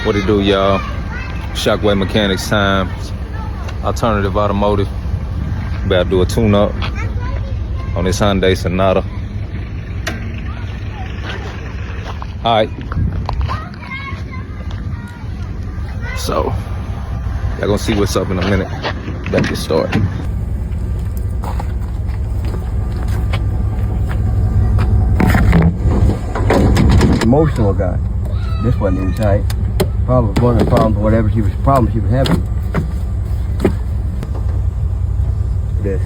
What it do, y'all? ShockwaveMechanics time. Alternative Automotive. About to do a tune-up on this Hyundai Sonata. Alright. So, y'all gonna see what's up in a minute. Let's get started. Emotional guy. This wasn't even tight. Probably one of the problems, whatever problems she was having. This.